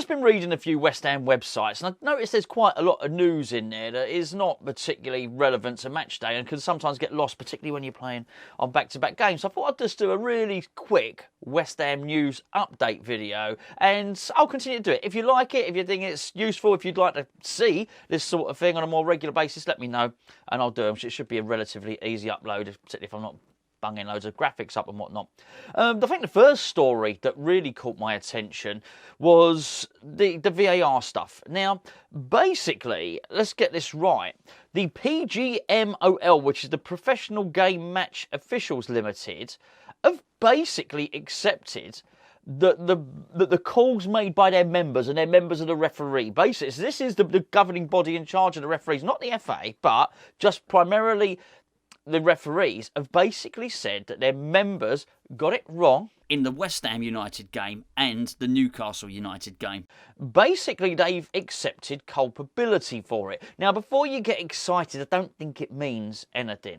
just been reading a few West Ham websites, and I've noticed there's quite a lot of news in there that is not particularly relevant to match day and can sometimes get lost, particularly when you're playing on back-to-back games. So I thought I'd just do a really quick West Ham news update video, and I'll continue to do it. If you like it, if you think it's useful, if you'd like to see this sort of thing on a more regular basis, let me know, and I'll do them. It should be a relatively easy upload, particularly if I'm not bunging loads of graphics up and whatnot. I think the first story that really caught my attention was the VAR stuff. Now, basically, let's get this right. The PGMOL, which is the Professional Game Match Officials Limited, have basically accepted that the calls made by their members and their members of the referee. Basically, so this is the governing body in charge of the referees, not the FA, but just primarily the referees have basically said that their members got it wrong in the West Ham United game and the Newcastle United game. Basically, they've accepted culpability for it. Now, before you get excited, I don't think it means anything.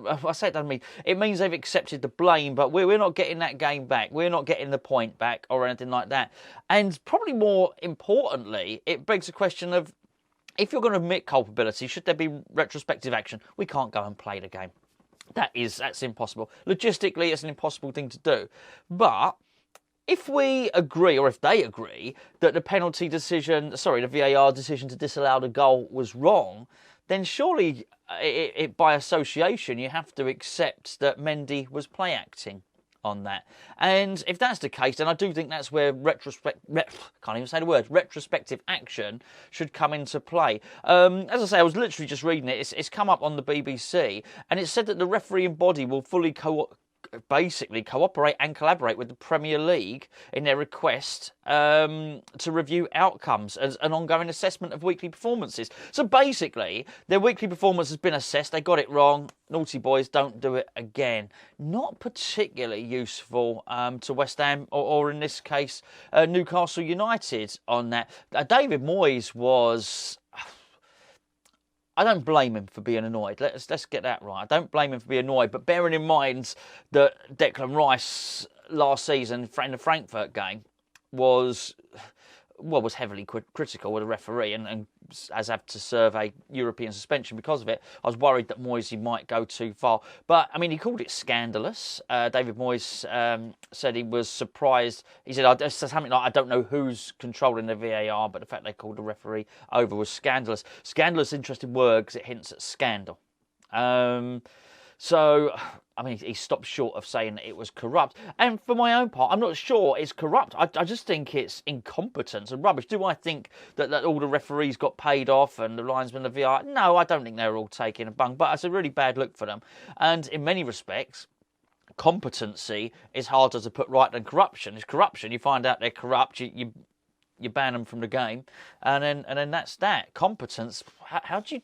I say it doesn't mean... It means they've accepted the blame, but we're not getting that game back. We're not getting the point back or anything like that. And probably more importantly, it begs the question of, if you're going to admit culpability, should there be retrospective action? We can't go and play the game. That's impossible. Logistically, it's an impossible thing to do. But if we agree, or if they agree, that the the VAR decision to disallow the goal was wrong, then surely, by association, you have to accept that Mendy was play acting on that. And if that's the case, then I do think that's where retrospective action should come into play. As I say, I was literally just reading it. It's come up on the BBC, and it said that the refereeing body will fully cooperate and collaborate with the Premier League in their request to review outcomes as an ongoing assessment of weekly performances. So basically, their weekly performance has been assessed. They got it wrong. Naughty boys, don't do it again. Not particularly useful to West Ham or in this case, Newcastle United on that. David Moyes was... I don't blame him for being annoyed. Let's get that right. I don't blame him for being annoyed, but bearing in mind that Declan Rice last season in the Frankfurt game was heavily critical of the referee and has had to serve a European suspension because of it. I was worried that Moyes might go too far. But, I mean, he called it scandalous. David Moyes said he was surprised. He said, something like, I don't know who's controlling the VAR, but the fact they called the referee over was scandalous. Scandalous, interesting word, because it hints at scandal. So, I mean, he stopped short of saying that it was corrupt. And for my own part, I'm not sure it's corrupt. I just think it's incompetence and rubbish. Do I think that all the referees got paid off and the linesmen, the VAR? No, I don't think they were all taking a bung. But it's a really bad look for them. And in many respects, competency is harder to put right than corruption. It's corruption. You find out they're corrupt, you ban them from the game, and then that's that. Competence, how do you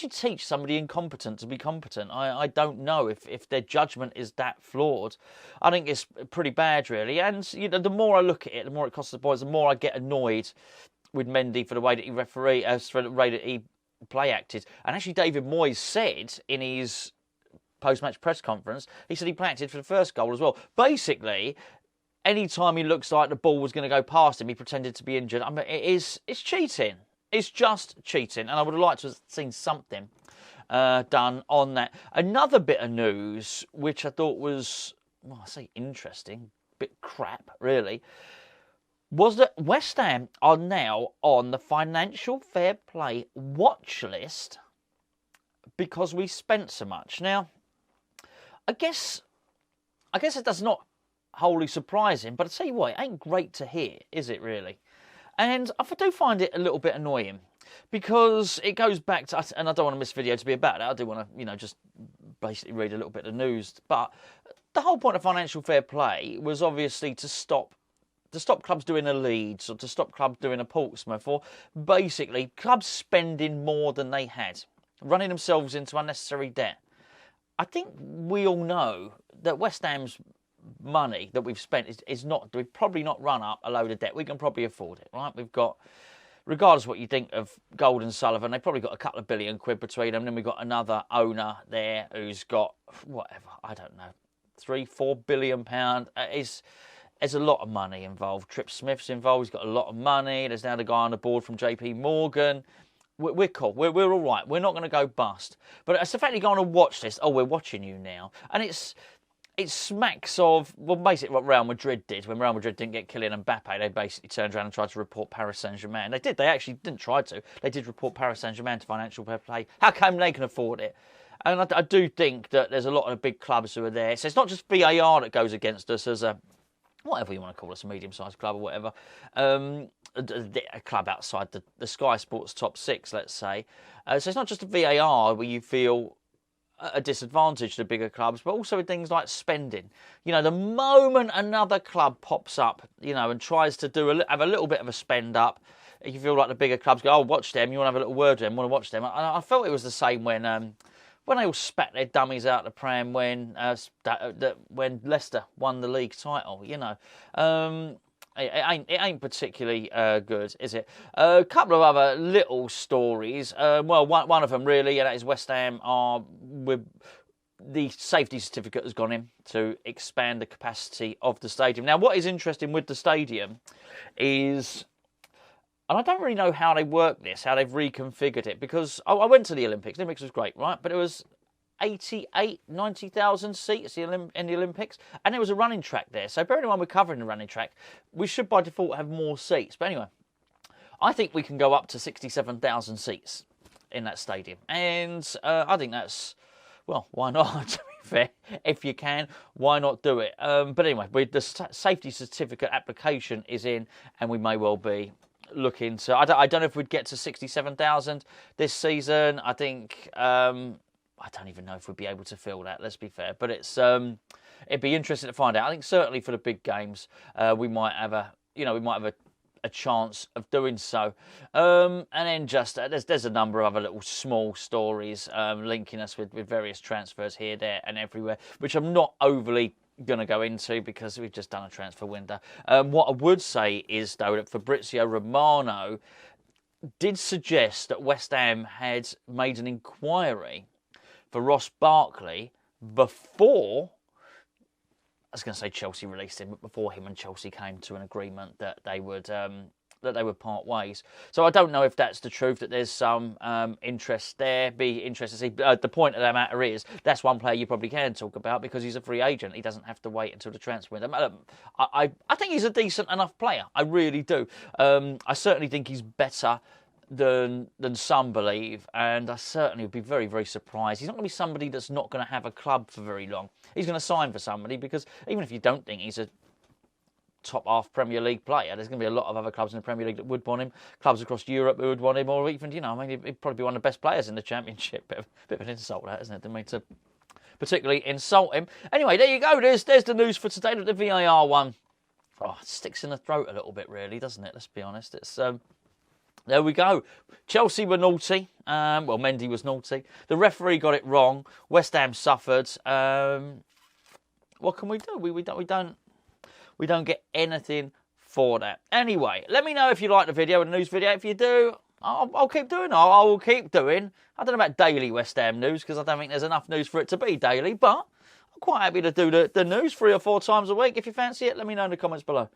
teach somebody incompetent to be competent? I don't know if their judgment is that flawed. I think it's pretty bad, really. And the more I look at it, the more it costs the boys, the more I get annoyed with Mendy for the way that for the way that he play acted. And actually, David Moyes said in his post-match press conference, he said he play acted for the first goal as well. Basically, any time he looks like the ball was going to go past him, he pretended to be injured. I mean, it's cheating. It's just cheating, and I would have liked to have seen something done on that. Another bit of news, which I thought was, well, I say interesting, a bit crap, really, was that West Ham are now on the financial fair play watch list because we spent so much. Now, I guess it does not wholly surprise him, but I tell you what, it ain't great to hear, is it really? And I do find it a little bit annoying because it goes back to, and I don't want this video to be about it, I do want to, just basically read a little bit of news, but the whole point of financial fair play was obviously to stop clubs doing a Leeds or to stop clubs doing a Portsmouth, or basically clubs spending more than they had, running themselves into unnecessary debt. I think we all know that West Ham's money that we've spent we've probably not run up a load of debt. We can probably afford it, right? We've got, regardless of what you think of Gold and Sullivan, they've probably got a couple of billion quid between them. Then we've got another owner there who's got, whatever, I don't know, £3-4 billion. There's a lot of money involved. Trip Smith's involved. He's got a lot of money. There's now the guy on the board from JP Morgan. We're cool. We're all right. We're not going to go bust. But it's the fact you go on and watch this. Oh, we're watching you now. And it smacks of, well, basically what Real Madrid did. When Real Madrid didn't get Kylian Mbappe, they basically turned around and tried to report Paris Saint-Germain. They did. They actually didn't try to. They did report Paris Saint-Germain to financial fair play. How come they can afford it? And I do think that there's a lot of big clubs who are there. So it's not just VAR that goes against us as a, whatever you want to call us, a medium-sized club or whatever, a club outside the Sky Sports top six, let's say. So it's not just a VAR where you feel a disadvantage to bigger clubs, but also with things like spending. You know, the moment another club pops up, you know, and tries to have a little bit of a spend up, you feel like the bigger clubs go, oh, watch them, you want to have a little word with them, want to watch them. I felt it was the same when they all spat their dummies out the pram when Leicester won the league title. You know, it ain't particularly good, is it? A couple of other little stories. Well, one of them really, and that is West Ham the safety certificate has gone in to expand the capacity of the stadium. Now, what is interesting with the stadium is, and I don't really know how they work this, how they've reconfigured it, because I went to the Olympics. The Olympics was great, right? But it was 90,000 seats in the Olympics, and there was a running track there. So bearing in mind we're covering the running track, we should by default have more seats. But anyway, I think we can go up to 67,000 seats in that stadium. And I think that's, well, why not, to be fair? If you can, why not do it? But anyway, the safety certificate application is in, and we may well be looking to, I don't know if we'd get to 67,000 this season. I think, I don't even know if we'd be able to fill that, let's be fair. But it'd be interesting to find out. I think certainly for the big games, we might have a chance of doing so. And then just, there's a number of other little small stories linking us with various transfers here, there and everywhere, which I'm not overly going to go into because we've just done a transfer window. What I would say is, though, that Fabrizio Romano did suggest that West Ham had made an inquiry for Ross Barkley before, I was going to say Chelsea released him, but before him and Chelsea came to an agreement that they would part ways. So I don't know if that's the truth, that there's some interest there. Be interested to see. The point of the matter is, that's one player you probably can talk about because he's a free agent. He doesn't have to wait until the transfer window. I think he's a decent enough player. I really do. I certainly think he's better than some believe, and I certainly would be very, very surprised. He's not going to be somebody that's not going to have a club for very long. He's going to sign for somebody, because even if you don't think he's a top half Premier League player, there's going to be a lot of other clubs in the Premier League that would want him, clubs across Europe who would want him, or even, you know, I mean, he'd probably be one of the best players in the Championship. Bit of an insult, that, isn't it? Didn't mean to particularly insult him. Anyway, there you go. There's the news for today, the VAR one. Oh, it sticks in the throat a little bit, really, doesn't it? Let's be honest. It's there we go. Chelsea were naughty. Well, Mendy was naughty. The referee got it wrong. West Ham suffered. What can we do? We don't get anything for that. Anyway, let me know if you like the video, the news video. If you do, I'll keep doing it. I will keep doing. I don't know about daily West Ham news, because I don't think there's enough news for it to be daily, but I'm quite happy to do the news 3 or 4 times a week. If you fancy it, let me know in the comments below.